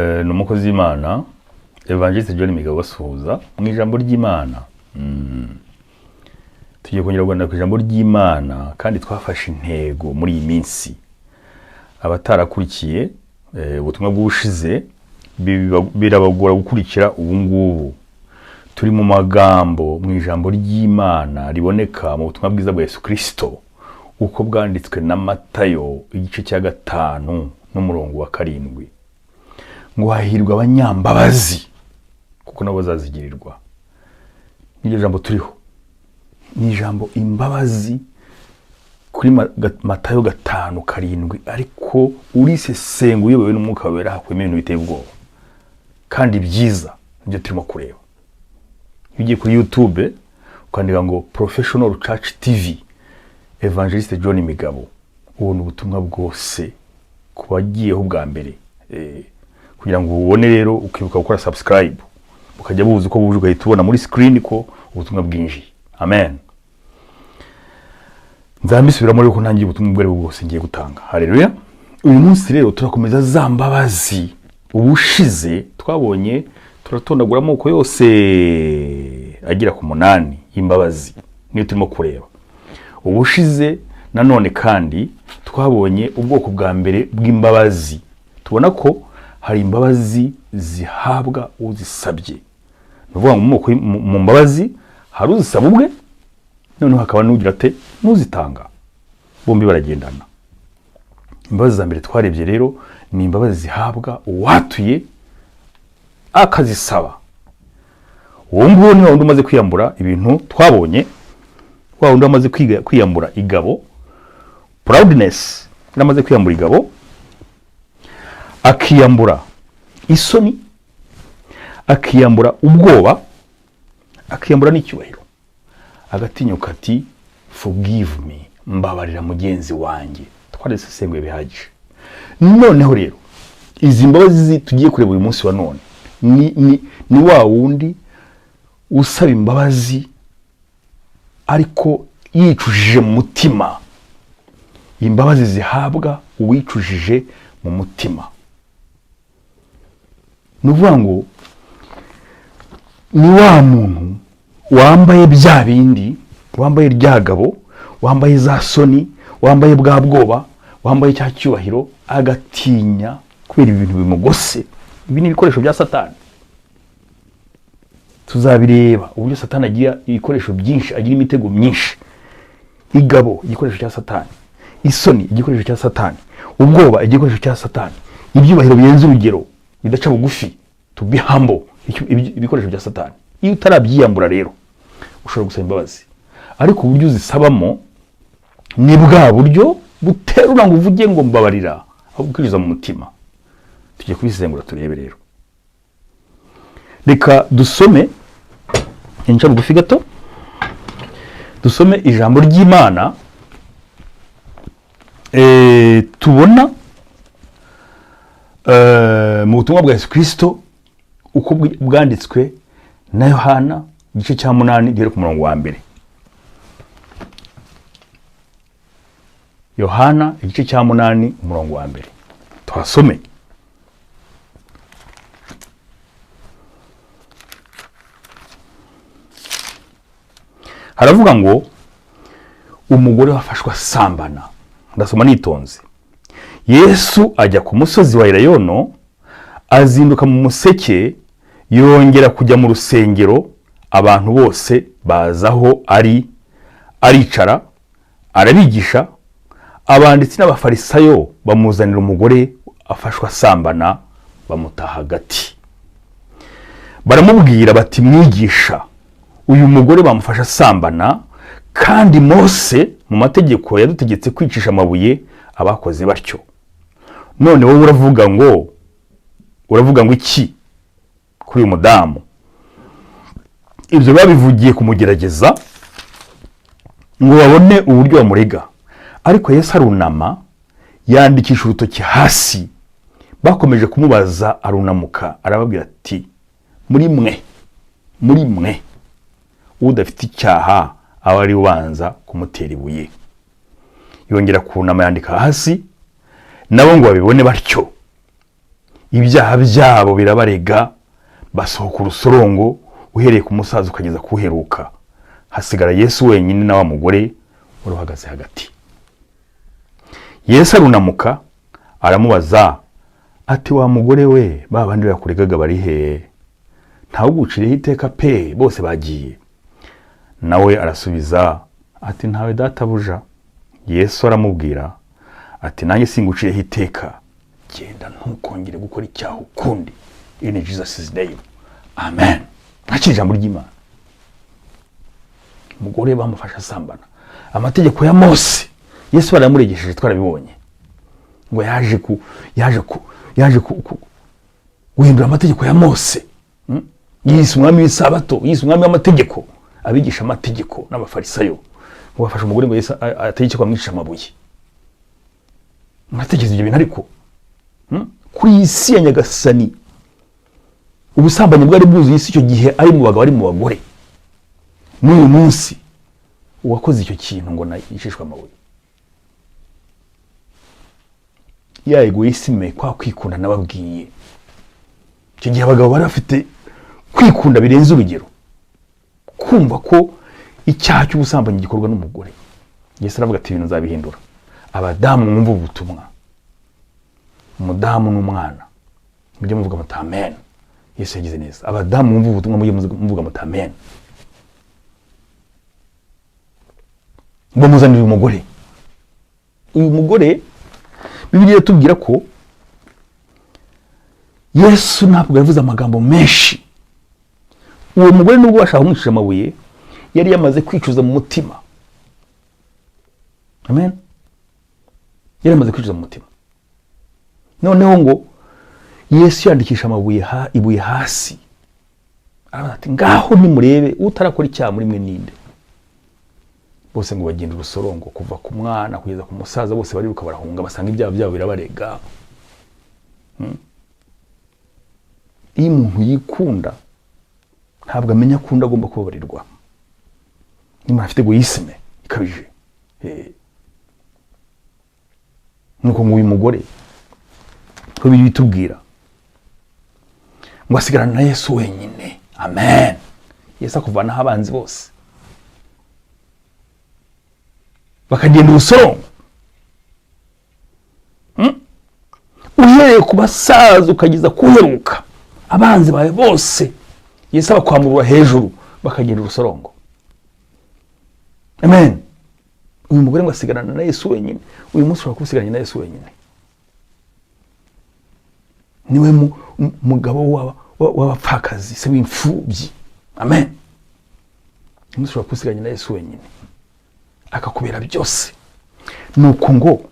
Ni umukozi w'Imana Evangéliste Migabo asuhuza mu ijambo ry'Imana. Tugiye kongera Rwanda ku ijambo ry'Imana kandi twafashe intego muri iyi minsi. Abatarakurikiye ubutumwa bw'ubushize birabagora gukurikira ubu ngubu. Turi mu magambo mu ijambo ry'Imana riboneka mu butumwa bwiza bwa Yesu Kristo uko bwanditswe na Matayo igice cya 5 n'umurongo wa 7. Ngo hahirwa abanyambabazi kuko nabo bazazigirirwa. N'iryo jambo turiho ni ijambo imbabazi kuri Matayo 5:7, ariko urisesenga uyobewe n'umwuka wera hakwemera ibintu biteye ubwoba kandi byiza nibyo turimo kureba. Ugiye kuri YouTube ukandika ngo Professional Church TV Evangéliste Migabo, ubona ubutumwa bwose kubagiyeho bwa mbere, kugira ngo ubone rero ukibuka gukora subscribe ukajya buza uko buje ugahita ubona muri screen ko ubutumwa bwinjiye. Amen. Nzambisubiramo rero ko ntangiye ubutumwa bwari bwose ngiye gutanga. Haleluya. Uyu munsi rero turakomeza za mbabazi. Ubushize twabonye turatondagura amoko yose agira ku 8 y'imbabazi niyo turimo kureba. Ubushize nanone kandi twabonye ubwoko bwa mbere bw'imbabazi. Tubona ko hari imbabazi zihabwa uzisabye. Nuvuga mu mbabazi hari uzisaba ubwe, none hakaba n'ugira ate n'uzitanga. Bombi baragendana. Imbabazi za mbere twarebye rero ni imbabazi zihabwa uwatuye akazisaba. Uwo nguwo ni wundi umaze kwiyambura ibintu twabonye, wa wundi amaze kwiyambura igabo, proudness, namaze kwiyambura igabo, akiyambura isoni, akiyambura ubwoba, akiyambura n'icyubahiro, agatinyuka ati forgive me, mbabarira mugenzi wanjye. Twaresesenguye bihagije. Noneho rero izi mbabazi tugiye kureba uyu munsi wa none ni wa wundi usaba imbabazi ariko yicujije mu mutima. Imbabazi zihabwa uwicujije mu mutima. Nuvuga ngo ni wa muntu wambaye bya bindi, wambaye ryagabo, wambaye za soni, wambaye bwa bwoba, wambaye cya cyubahiro, agatinya kubera ibintu bimugose. Ibi ni ibikoresho bya Satani. Tuzabireba uburyo Satani agira ibikoresho byinshi, agira imitego myinshi. Igabo igikoresho cya Satani, isoni igikoresho cya Satani, ubwoba igikoresho cya Satani, ibyubahiro biyenze urugero bidaca bugufi, to be humble, ibikoresho bya Satani. Iyo utarabyiyambura rero ushobora gusaba imbabazi, ariko uburyo uzisabamo ni bwa buryo buterura ngo uvuge ngo mbabarira, aho gukiriza mu mutima. Tugiye kubisengura turebe rero. Reka dusome inca bugufi gato, dusome ijambo ry'Imana tubona mu butumwa bwa Yesu Kristo uko bwanditswe na Yohana igice cya 8 gihere ku murongo wa 1. Yohana igice cya 8 umurongo wa 1. Twasome. Haravuga ngo umugore wafashwa sambana. Ndasoma nitonze. Yesu ajya ku musozi wa Elayono, azinduka mu museke, yongera kujya mu rusengero, abantu bose bazaho aricara, arabigisha. Abanditsi n'abafarisayo bamuzanira umugore afashwa sambana, bamutaha hagati. Baramubwira bati mwigisha, uyu mugore bamufasha sambana, kandi Mose mu mategeko yadutegetse kwicisha amabuye abakoze batyo. None wowe uravuga ngo iki kuri uyu mudamu? Ibyo babivugiye kumugerageza ngo babone uburyo bamurega. Ariko Yesu arunama, yandikisha urutoki hasi. Bakomeje kumubaza, arunamuka arababwira ati muri mwe udafite icyaha aba ari ubanza kumutera ibuye. Yongera kunama yandika hasi, nabo ngo babibone batyo. ibyaha byabo birabarega, basohoka urusorongo uhereye ku musaza ukageza kuheruka. Hasigara Yesu wenyine na wa mugore wari uhagaze hagati. Yesu arunamuka aramubaza ati, wa mugore we, ba bandi bakuregaga bari he? Ntawugucireho iteka pe, bose bagiye. Nawe arasubiza ati, ntawe databuja. Yesu aramubwira ati, nanjye singucireho iteka, genda ntukongere gukora icyaha ukundi. In Jesus' name, amen. Ntakiri ijambo ry'Imana. Umugore bamufasha asambana. Amategeko ya Mose Yesu baramuregesheje, twarabibonye ngo yaje guhindura amategeko ya Mose. Yise umwami w'isabato, yise umwami w'amategeko. Abigisha amategeko n'abafarisayo ngo bafashe umugore ngo Yesu ategeke kwamwicisha amabuye. Mwatekereza ibyo bintu ariko kuri isi ya Nyagasani ubusambanyi bwari bwuzuye isi icyo gihe, ari mu bagabo ari mu bagore. N'uyu munsi uwakoze icyo kintu ngo yicishwe amabuye. Ya egoisme, kwa kwikunda nababwiye. Icyo gihe abagabo bari bafite kwikunda birenze urugero, kumva ko icyaha cy'ubusambanyi gikorwa n'umugore. Yesu aravuga ati, ibintu nzabihindura. Abadamu mwumva ubutumwa, umudamu n'umwana mujye muvuga muti amen. Yesu yagize neza. Abadamu mwumva ubutumwa mujye muvuga muti amen. Ngo muzanire umugore. Uyu mugore Bibiliya itubwira ko Yesu ntabwo yavuze amagambo menshi. Uwo mugore nubwo bashaka kumwicisha amabuye, yari yamaze kwicuza mu mutima. Amen. Yari yamaze kwicuza mu mutima. Noneho ngo Yesu yandikisha amabuye ibuye hasi. Aravuga ati, ngaho nimurebe utarakora icyaha muri mwe ninde. Bose ngo bagenda urusorongo, kuva ku mwana kugeza ku musaza, bose bariruka barahunga, basanga ibyaha byabo birabarega. Iyo umuntu yikunda ntabwo amenya akunda agomba kubabarirwa. Niba afite egoisme ikabije, nuko ngo uyu mugore ko bitubwira ngo asigarana na Yesu wenyine. Amen. Yesu akuvanaho abanzi bose, bakagenda urusorongo. Uhereye ku basaza ukageza kuheruka, abanzi bawe bose Yesu abakwamurura hejuru, bakagenda urusorongo. Amen. Uyu mugore ngo asigarana na Yesu wenyine. Uyu munsi ushobora kusigarana na Yesu wenyine. Niwe mugabo w'abapfakazi, se w'imfubyi. Amen. Uyu munsi ushobora kusigarana na Yesu wenyine, akakubera byose. Nuko ngo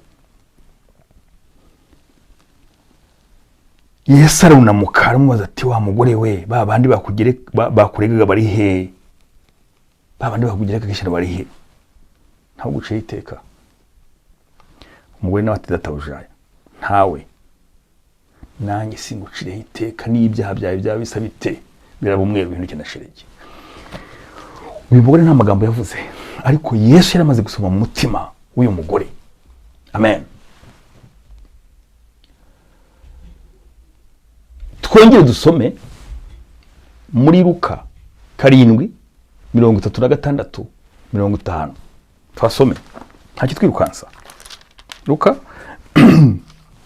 Yesu arunamuka aramubaza ati, wa mugore we, ba bandi bakuregaga bari he? Ba bandi bakugireka gishyira bari he? Ntawe guciye iteka. Umugore nawe ati, databuja, ntawe nanjye singucireho iteka, n'ibyaha byawe byaba bisa bite, biraba umweru ibintu cy'anashirege. Uyu mugore nta magambo yavuze, ariko Yesu yari amaze gusoma mu mutima w'uyu mugore. Amen. Twongere dusome muri Luka 7:36-50. Twasome ntacyo twirukansa. Luka 36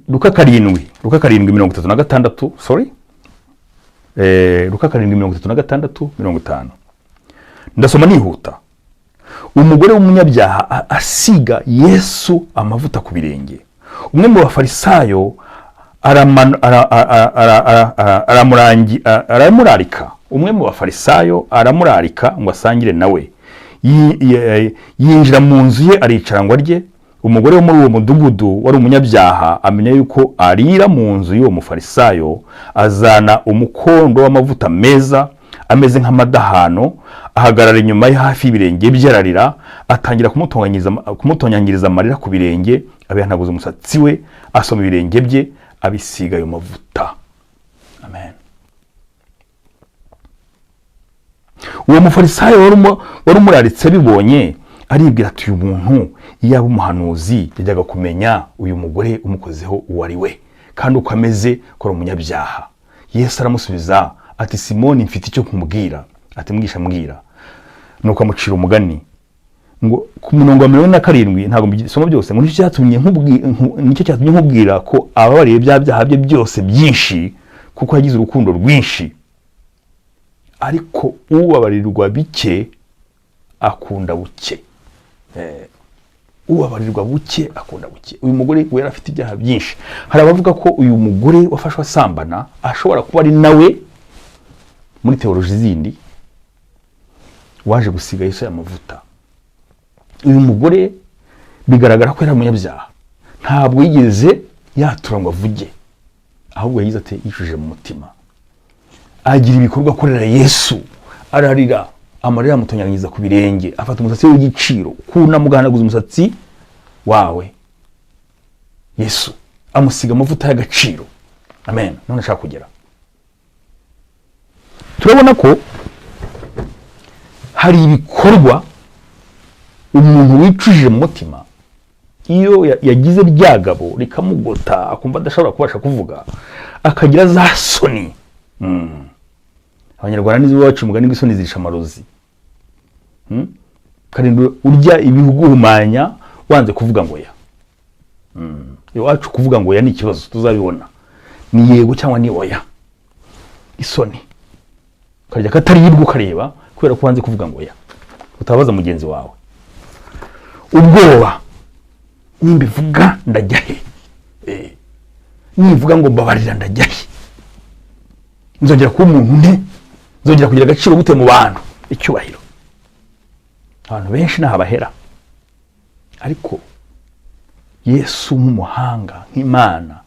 Luka 7:36, sorry. Luka 7:36-50. Ndasoma nihuta. Umugore w'umunyabyaha asiga Yesu amavuta ku birenge. Umwe mu bafarisayo aramurarika. Umwe mu bafarisayo aramurarika ngo asangire nawe. Yinjira mu nzu ye aricara ngo arye. Umugore wo muri uwo mudugudu wari umunyabyaha amenya yuko arira mu nzu y'uwo mufarisayo, azana umukondo w'amavuta meza ameze nk'amadahano, ahagarara inyuma ye hafi y'ibirenge bye ararira, atangira kumutonyangiriza amarira ku birenge, abihanaguza umusatsi we, asoma ibirenge bye, abisiga ayo mavuta. Amen. uwo mufarisayo wari umuraritse bibonye aribwira ati uyu muntu iyaba umuhanuzi yajyaga kumenya uyu mugore umukozeho uwo ari we kandi uko ameze ko ari umunyabyaha. Yesu aramusubiza ati Simoni, mfite icyo kumubwira. Ati mwisha mbwira. Nuko amucira umugani ngo ku murongo wa 47 ntago mbisoma byose, ngo nicyo cyatumye nkubwira ko ababariye byaha bye byose byinshi kuko yagize urukundo rwinshi, ariko ubabarirwa bike akunda buke. Ubabarirwa buke akunda buke. Uyu mugore we afite ibyaha byinshi. Hari abavuga ko uyu mugore wafashwe asambana ashobora kuba ari nawe muri teoloji zindi waje gusiga Yesu y'amavuta. Uyu mugore bigaragara ko yari umunyabyaha, ntabwo yigeze yatura ngo avuge, ahubwo yagize ati yicuje mu mutima, agira ibikorwa akorera Yesu, ararira, amarira amutonyanyiza ku birenge, afata umusatsi w'igiciro kunamugahanaguza umusatsi wawe Yesu, amusiga amavuta y'agaciro. Amen. None ashaka kugera, turabona ko hari ibikorwa umuntu wicujije mu mutima iyo yagize ryagabo rikamugota akumva adashobora kubasha kuvuga, akagira za soni. Abanyarwanda nizo bacu umugani w'isoni zirisha amarozi. Karindwi urya ibiguhumanya wanze kuvuga ngo ya. Iwacu kuvuga ngo ya ni ikibazo, tuzabibona. Ni yego cyangwa ni oya. Isoni. Karya kataribwa ukareba kubera ko wanze kuvuga ngo ya. Utabaza mugenzi wawe. Ubwoba. Nimbivuga ndajya he? Nivuga ngo mbabarira ndajya he? Nzongera kuba umuntu nte? Nzongera kugira agaciro gute mu bantu? Icyubahiro. Abantu benshi nahabahera. Ariko Yesu nk'umuhanga nk'Imana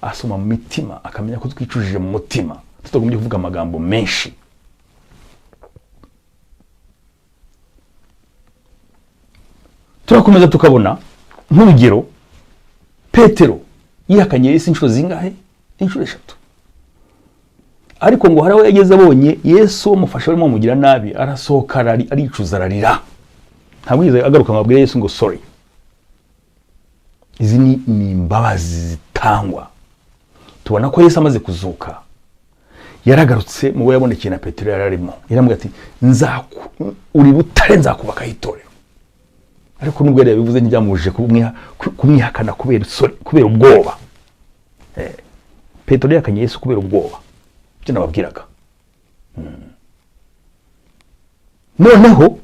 asoma mu mitima akamenya ko twicujije mu mutima, tutagombye kuvuga amagambo menshi. Turakomeza tukabona nk'urugero Petero yihakanye Yesu inshuro zingahe? Inshuro 3. Ariko ngo harawe yageze abonye Yesu amufasha barimo mugira nabi, arasohoka aricuza ararira. Ntabwo yize agaruka ngabwira Yesu ngo sorry. Izi ni imbabazi zitangwa. Tubona ko Yesu amaze kuzuka yaragarutse mu bo yabonekeye na Petero yararimo, yaramubwira ati uri butare nzakubaka itorero. Ariko nubwo yari yabivuze ntibyamuje kumwihakana kubera ubwoba. Petero yakanye Yesu kubera ubwoba. Byo nababwiraga. Noneho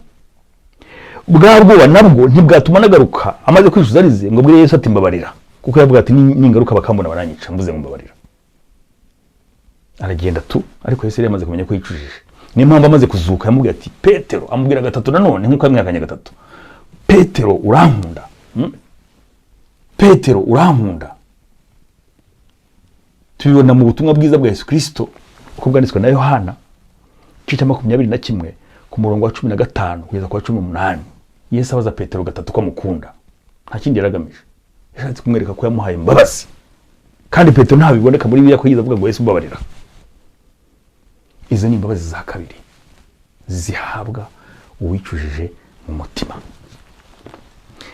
bwa bwoba nabwo ntibwatuma nagaruka amaze kwishuza arize ngo bwire Yesu ati mbabarira, kuko yavuga ati ningaruka bakambona baranyica mvuze ngo mbabarira. Aragenda tu, ariko Yesu yari yamaze kumenya ko yicujije. Niyo mpamvu amaze kuzuka yamubwira ati Petero, amubwira gatatu nanone nkuko yamwihakanye gatatu, Petero urankunda? Petero urankunda? Tubibona mu butumwa bwiza bwa Yesu Kristo uko bwanditswe na Yohana igice 21 ku murongo wa 15 kugeza ku wa 18. Yesu abaza Petero gatatu ko amukunda, nta kindi yaragamije, yashatse kumwereka ko yamuhaye imbabazi. Kandi Petero ntabiboneka muri Bibiliya ko yiza avuga ngo Yesu mbabarira. Izo ni imbabazi za kabiri zihabwa uwicujije mu mutima.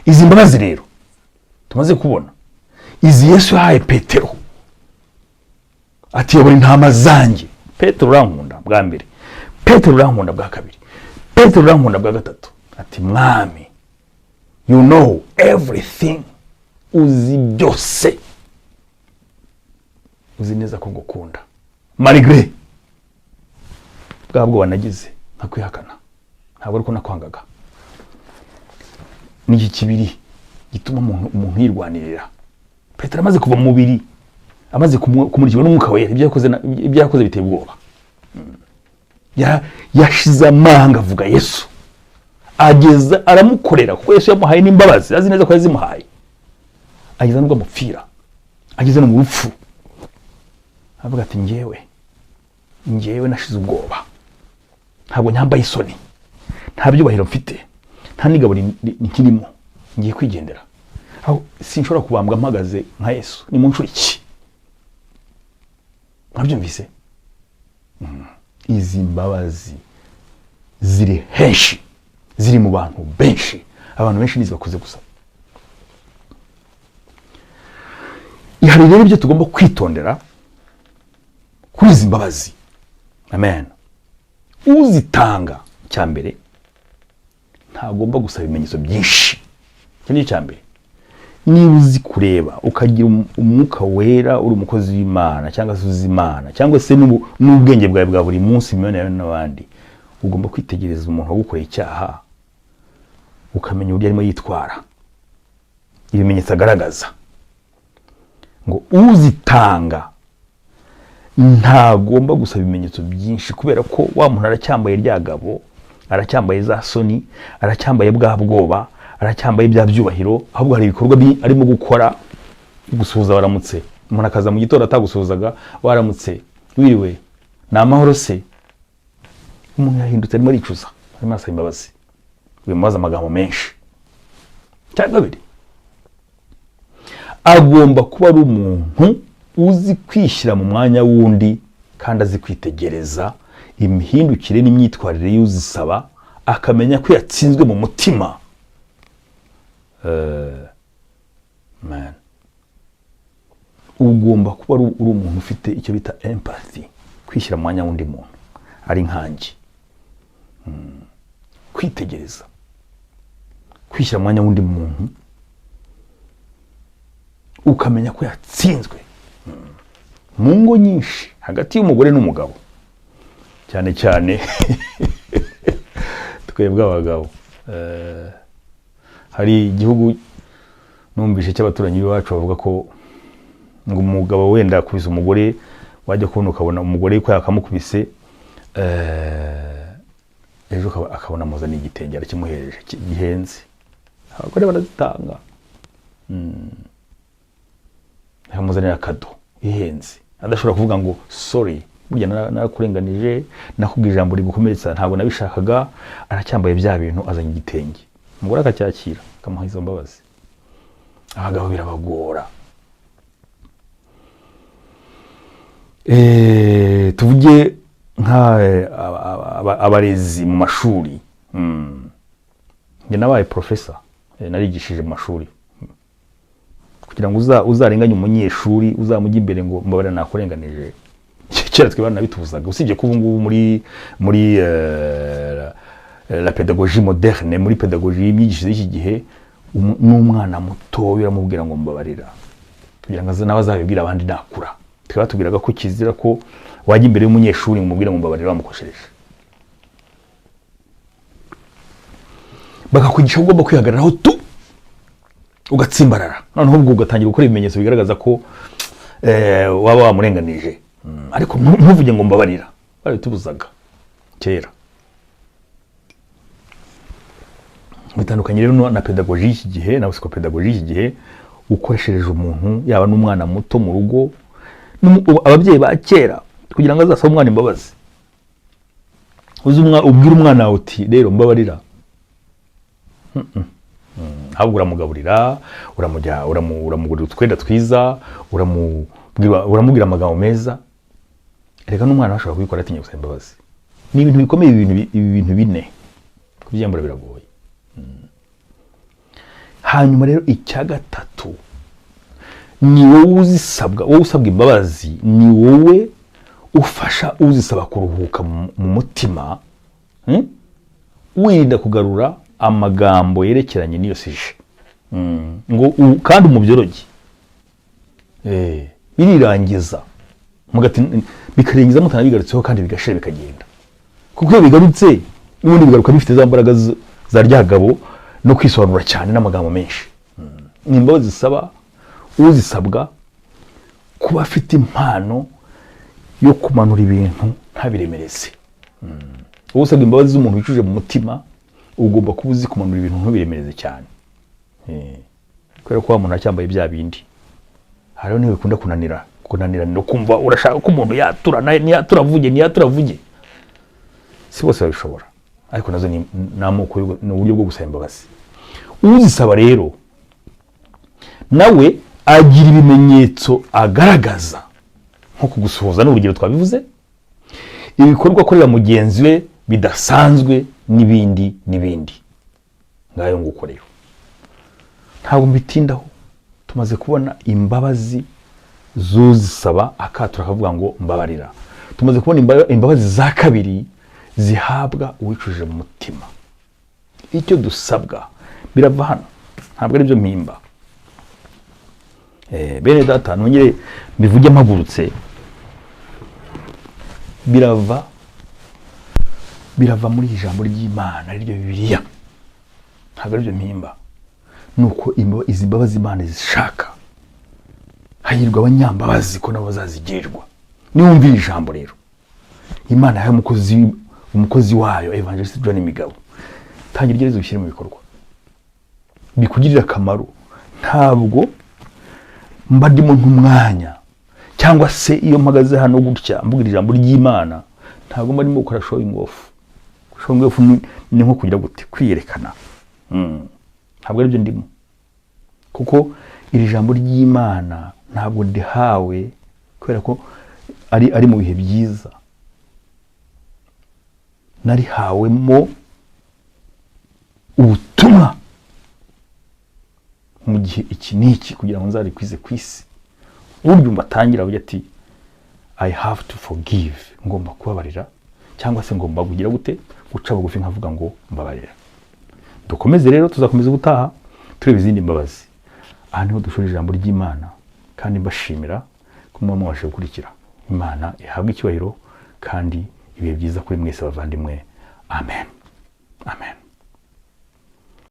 Izi mbabazi rero tumaze kubona, izi Yesu yahaye Petero ati yobora intama zanjye. Petero urankunda bwa mbere, Petero urankunda bwa kabiri, Petero urankunda bwa gatatu. Ati mwami, you know everything, uzi byose, uzi neza ko ngukunda malgré bwabwo wanagize nkakwihakana, ntabwo ariko nakwangaga. Niki kibiri gituma umuntu yirwanirira. Petero amaze kuva mu mubiri, amaze kumurikirwa n'umwuka wera, ibyo yakoze biteye ubwoba. Yashize amanga avuga Yesu, ageza aramukorera kuko Yesu yamuhaye n'imbabazi, azi neza ko yazimuhaye. Ageza nubwo amupfira, ageza no mu rupfu, avuga ati njyewe nashize ubwoba, ntabwo nyambaye isoni, nta byubahiro mfite, nta n'igabo nikirimo, ngiye kwigendera. Aho sinshobora kubambwa mpagaze nka Yesu, ni mu nshuro iki? Mwabyumvise? Izi mbabazi ziri henshi, ziri mu bantu benshi. Abantu benshi nizo bakoze gusaba. Ihari rero ibyo tugomba kwitondera kuri izi mbabazi. Amen. Uzitanga cya mbere ntagomba gusaba ibimenyetso byinshi. Icyo ni cya mbere. Niba uzi kureba ukagira umwuka wera, uri umukozi w'Imana cyangwa se uzi Imana cyangwa se n'ubwenge bwawe bwa buri munsi imibonano yawe n'abandi, ugomba kwitegereza umuntu wagukoreye icyaha ukamenya uburyo arimo yitwara, ibimenyetso agaragaza. Ngo uzitanga ntagomba gusaba ibimenyetso byinshi, kubera ko wa muntu aracyambaye rya gabo, aracyambaye za soni, aracyambaye bwa bwoba, aracyambaye bya byubahiro. Ahubwo hari ibikorwa arimo gukora, gusuhuza waramutse. Umuntu akaza mu gitondo atagusuhuzaga, waramutse, wiriwe, ni amahoro se. Umuntu yahindutse arimo aricuza, arimo asaba imbabazi, bimubaza amagambo menshi. Cyangwa kabiri, agomba kuba ari umuntu uzi kwishyira mu mwanya wundi kandi azi kwitegereza imihindukire n'imyitwarire y'uzisaba, akamenya ko yatsinzwe mu mutima. Man, ugomba kuba uri umuntu ufite icyo bita empathy, kwishyira mu mwanya wundi muntu, ari nkanjye. Kwitegereza, kwishyira mu mwanya wundi muntu, ukamenya ko yatsinzwe. Mu ngo nyinshi hagati y'umugore n'umugabo, cyane cyane twebwe abagabo, hari igihugu numvise cy'abaturanyi b'iwacu bavuga ko ngo umugabo wenda akubise umugore, wajya kubona ukabona umugore ko yakamukubise, ejo akabona amuzaniye igitenge arakimuhereje gihenze. Abagore barazitanga, amuzanira akado ihenze, adashobora kuvuga ngo sorry, burya narakurenganije, nakubwira ijambo rigukomeretsa, ntabwo nabishakaga. Aracyambaye bya bintu, azanye igitenge, umugore akacyakira, akamuha izo mbabazi. Abagabo birabagora. Tuvuge abarezi mu mashuri. Njye nabaye professor, narigishije mu mashuri. Kugira ngo uzarenganye umunyeshuri, uzamujya imbere ngo mbabara nakurenganije, kera twe bana bitubuzaga. Usibye ko ubu ngubu muri la pédagogie moderne, muri pédagogie y'imyigishirize y'iki gihe, n'umwana muto uramubwira ngo mbabarira, kugira ngo nawe azabibwira abandi nakura. Twaba tubwiraga ko kizira ko wajya imbere y'umunyeshuri ngo mubwire ngo mbabarira wamukoshereje. Bakakwigisha ko ugomba kwihagararaho tu, ugatsimbarara, noneho ubwo ugatangira gukora ibimenyetso bigaragaza ko waba wamurenganije. Ariko ntuvuge ngo mbabarira, bari tubuzaga kera. Bitandukanye rero na pedagogie y'iki gihe, na psychopedagogie y'iki gihe, ukoreshereje umuntu yaba n'umwana muto mu rugo, ababyeyi ba kera, kugira ngo azasaba umwana imbabazi. Ubwira umwana wawe uti rero mbabarira, ahubwo uramugaburira, uramugurira utwenda twiza, uramubwira amagambo meza. Reka n'umwana ashobora kubikora atinya gusaba imbabazi. Ni ibintu bikomeye, ibintu bine kubyambura biragoye. Hanyuma rero icya gatatu, ni wowe uzisabwa, wowe usabwa imbabazi, ni wowe ufasha uzisaba kuruhuka mu mutima, wirinda kugarura amagambo yerekeranye n'iyo sije, ngo kandi umubyoroge, birirangiza bikarengiza mutanabigarutseho kandi bigashira bikagenda. Kuko iyo bigarutse n'ubundi bigaruka bifite za mbaraga za ryagabo no kwisobanura cyane n'amagambo menshi. Ni imbabazi zisaba uzisabwa kuba afite impano yo kumanura ibintu ntabiremereze. Usabwa imbabazi z'umuntu wicuje mu mutima, ugomba kuba uzi kumanura ibintu ntubiremereze cyane. Kubera ko wa muntu acyambaye bya bindi, hariho niwe bikunda kunanira no kumva urashaka ko umuntu yaturana, ntiyaturavuge. Si bose babishobora, ariko nazo ni amoko n'uburyo bwo gusaba imbabazi. Uzisaba rero nawe agira ibimenyetso agaragaza, nko kugusuhuza n'urugero twabivuze, ibikorwa akorera mugenzi we bidasanzwe n'ibindi n'ibindi. Ngayo nguko rero ntabwo mbitindaho, tumaze kubona imbabazi z'uzisaba akatura akavuga ngo mbabarira. Tumaze kubona imbabazi za kabiri zihabwa uwicujije mu mutima. Icyo dusabwa birava hano, ntabwo ari byo mpimba. Bene data nongere mbivuge mpagurutse, birava muri ijambo ry'Imana ariryo Bibiliya, ntabwo ari byo mpimba. Nuko izi mbabazi Imana zishaka, hahirwa abanyambabazi ko nabo bazazigirirwa. Niwumvira ijambo rero Imana yahaye umukozi wayo Evangéliste Migabo, tangira igereza ubishyire mu bikorwa bikugirira akamaro. Ntabwo mba ndimo nk'umwanya, cyangwa se iyo mpagaze hano gutya mvugira ijambo ry'Imana, ntabwo mba ndimo gukora showing off. Showing off ni nko kugira gute, kwiyerekana. Ntabwo ari byo ndimo, kuko iri jambo ry'Imana ntabwo ndihawe kubera ko ari mu bihe byiza. Narihawemo ubutumwa mu gihe iki n'iki kugira ngo nzarikwize ku isi. Ubyumva atangira avuga ati I have to forgive, ngomba kubabarira, cyangwa se ngomba kugira gute, guca bugufi nkavuga ngo mbabarira. Dukomeze rero, tuzakomeza gutaha tureba izindi mbabazi. Aha niho dushora ijambo ry'Imana, kandi mbashimira ko mwabasha gukurikira. Imana ihabwa icyubahiro kandi ibihe byiza kuri mwese bavandimwe. Amen. Amen.